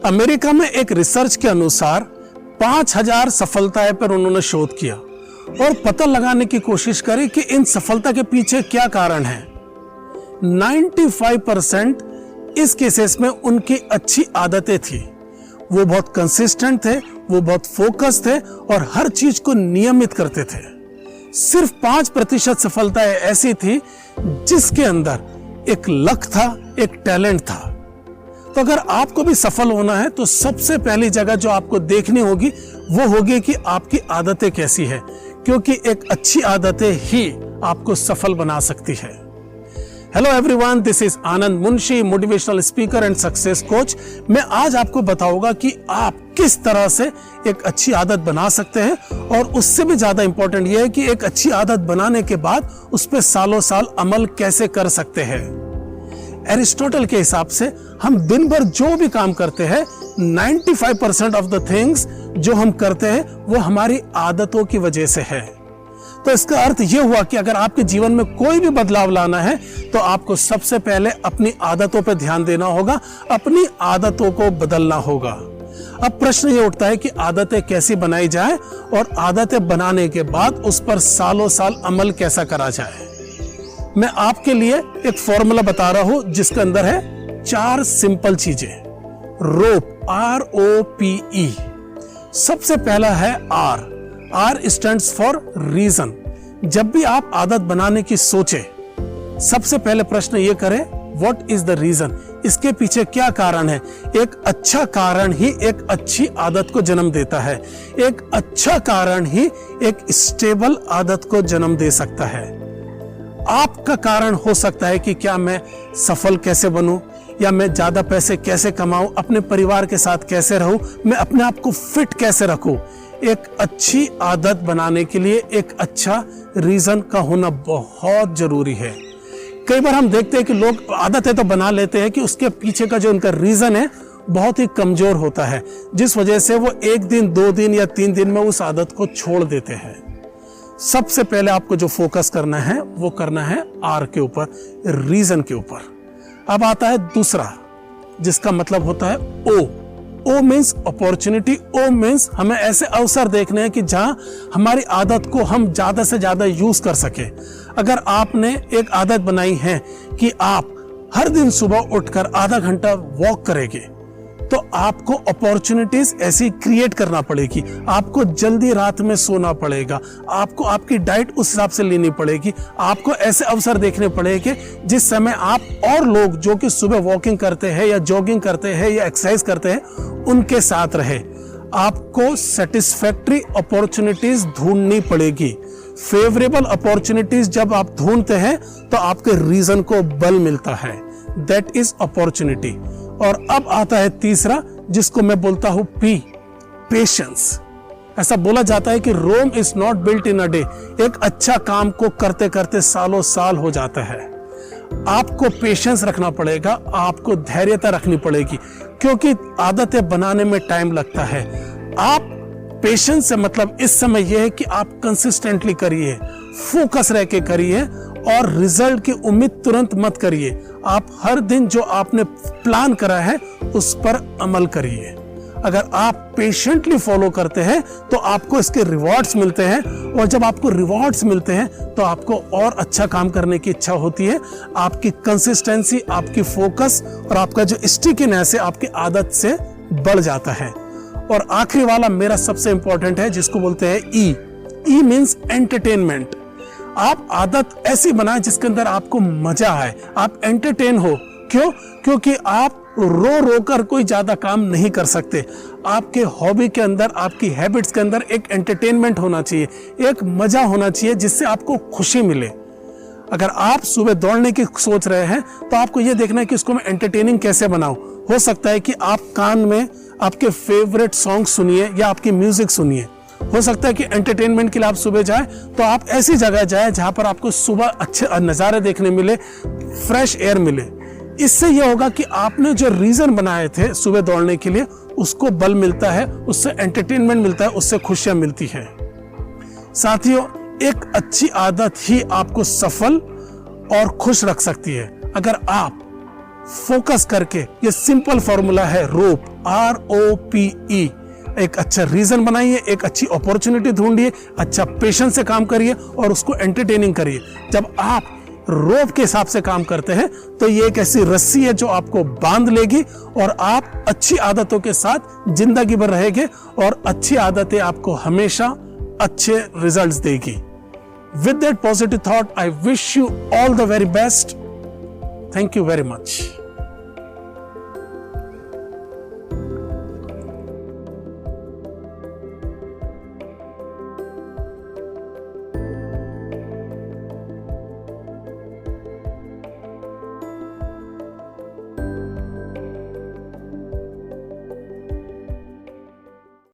America में एक research के अनुसार 5000 सफलताएं पर उन्होंने शोध किया और पता लगाने की कोशिश करी कि इन सफलता के पीछे क्या कारण है। 95% इस केसेस में उनकी अच्छी आदतें थी। वो बहुत कंसिस्टेंट थे, वो बहुत फोकस थे और हर चीज को नियमित करते थे। सिर्फ 5% सफलताएं ऐसी थी जिसके अंदर एक लक था, एक टैलेंट था। तो अगर आपको भी सफल होना है तो सबसे पहली जगह जो आपको देखनी होगी वो होगी कि आपकी आदतें कैसी है, क्योंकि एक अच्छी आदतें ही आपको सफल बना सकती है। Hello everyone, this is Anand Munshi, motivational speaker and success coach. मैं आज आपको बताऊंगा कि आप किस तरह से एक अच्छी आदत बना सकते हैं और उससे भी ज्यादा इंपॉर्टेंट यह है कि एक अच्छी आदत बनाने के बाद उस पर सालों साल अमल कैसे कर सकते हैं। एरिस्टोटल के हिसाब से हम दिन भर जो भी काम करते हैं 95% ऑफ द थिंग्स जो हम करते हैं वो हमारी आदतों की वजह से है। तो इसका अर्थ ये हुआ कि अगर आपके जीवन में कोई भी बदलाव लाना है तो आपको सबसे पहले अपनी आदतों पर ध्यान देना होगा, अपनी आदतों को बदलना होगा। अब प्रश्न ये उठता है कि आदतें कैसी बनाई जाए और आदतें बनाने के बाद उस पर सालों साल अमल कैसा करा जाए। मैं आपके लिए एक फॉर्मूला बता रहा हूं जिसके अंदर है 4 सिंपल चीजें। रोप, ROPE। सबसे पहला है R स्टैंड्स फॉर रीजन। जब भी आप आदत बनाने की सोचे, सबसे पहले प्रश्न ये करें, व्हाट इज द रीजन? इसके पीछे क्या कारण है? एक अच्छा कारण ही एक अच्छी आदत को जन्म देता है। एक अच्छा कारण ही एक स्टेबल आदत को जन्म दे सकता है। आपका कारण हो सकता है कि क्या मैं सफल कैसे बनूं, या मैं ज्यादा पैसे कैसे कमाऊं, अपने परिवार के साथ कैसे रहूं, मैं अपने आप को फिट कैसे रखूं। एक अच्छी आदत बनाने के लिए एक अच्छा रीजन का होना बहुत जरूरी है। कई बार हम देखते हैं कि लोग आदतें तो बना लेते हैं कि उसके पीछे का जो उनका रीजन है बहुत ही कमजोर होता है, जिस वजह से वो 1 दिन 2 दिन या 3 दिन में उस आदत को छोड़ देते हैं। सबसे पहले आपको जो फोकस करना है वो करना है R के ऊपर, रीजन के ऊपर। अब आता है दूसरा, जिसका मतलब होता है O means opportunity. O means हमें ऐसे अवसर देखने हैं कि जहां हमारी आदत को हम ज्यादा से ज्यादा यूज कर सके। अगर आपने एक आदत बनाई है कि आप हर दिन सुबह उठकर आधा घंटा वॉक करेंगे, तो आपको अपॉर्चुनिटीज ऐसी क्रिएट करना पड़ेगी। आपको जल्दी रात में सोना पड़ेगा, आपको आपकी डाइट उस हिसाब से लेनी पड़ेगी, आपको ऐसे अवसर देखने पड़ेंगे जिस समय आप और लोग जो कि सुबह वॉकिंग करते हैं या जॉगिंग करते हैं या एक्सरसाइज करते हैं उनके साथ रहे। आपको सेटिस्फैक्टरी अपॉर्चुनिटीज ढूंढनी पड़ेगी। फेवरेबल अपॉर्चुनिटीज जब आप ढूंढते हैं तो आपके रीजन को बल मिलता है, दैट इज अपॉर्चुनिटी। और अब आता है तीसरा, जिसको मैं बोलता हूं P, पेशेंस। ऐसा बोला जाता है कि Rome is not built in a day. एक अच्छा काम को करते करते सालों साल हो जाता है। आपको पेशेंस रखना पड़ेगा, आपको धैर्यता रखनी पड़ेगी, क्योंकि आदतें बनाने में टाइम लगता है। आप पेशेंस से मतलब इस समय यह है कि आप कंसिस्टेंटली करिए, फोकस रह के करिए और रिजल्ट की उम्मीद तुरंत मत करिए। आप हर दिन जो आपने प्लान करा है उस पर अमल करिए। अगर आप पेशेंटली फॉलो करते हैं तो आपको इसके रिवॉर्ड्स मिलते हैं, और जब आपको रिवॉर्ड्स मिलते हैं तो आपको और अच्छा काम करने की इच्छा होती है। आपकी कंसिस्टेंसी, आपकी फोकस और आपका जो स्टिकीनेस है आपकी आदत से बढ़ जाता है। और आखिरी वाला मेरा सबसे इंपॉर्टेंट है, जिसको बोलते हैं ई मीन्स एंटरटेनमेंट। आप आदत ऐसी बनाएं जिसके अंदर आपको मजा आए, आप एंटरटेन हो। क्यों? क्योंकि आप रो कर कोई ज्यादा काम नहीं कर सकते। आपके हॉबी के अंदर, आपकी हैबिट्स के अंदर एक एंटरटेनमेंट होना चाहिए, एक मजा होना चाहिए जिससे आपको खुशी मिले। अगर आप सुबह दौड़ने की सोच रहे हैं तो आपको यह देखना है कि इसको मैं एंटरटेनिंग कैसे बनाऊं। हो सकता है कि आप कान में आपके फेवरेट सॉन्ग सुनिए या आपकी म्यूजिक सुनिए। हो सकता है कि एंटरटेनमेंट के लिए आप सुबह जाएं तो आप ऐसी जगह जाएं जहां पर आपको सुबह अच्छे नज़ारे देखने मिले, फ्रेश एयर मिले। इससे यह होगा कि आपने जो रीजन बनाए थे सुबह दौड़ने के लिए उसको बल मिलता है, उससे एंटरटेनमेंट मिलता है, उससे खुशियां मिलती है। साथियों, एक अच्छी आदत ही आपको सफल और खुश रख सकती है। अगर आप फोकस करके, ये सिंपल फॉर्मूला है रोप, ROPE, एक अच्छा रीजन बनाइए, एक अच्छी अपॉर्चुनिटी ढूंढिए, अच्छा पेशेंस से काम करिए और उसको एंटरटेनिंग करिए। जब आप रोप के हिसाब से काम करते हैं तो ये एक ऐसी रस्सी है जो आपको बांध लेगी और आप अच्छी आदतों के साथ जिंदगी भर रहेंगे और अच्छी आदतें आपको हमेशा अच्छे रिजल्ट्स देगी। With that positive thought, I wish you all the very best. Thank you very much.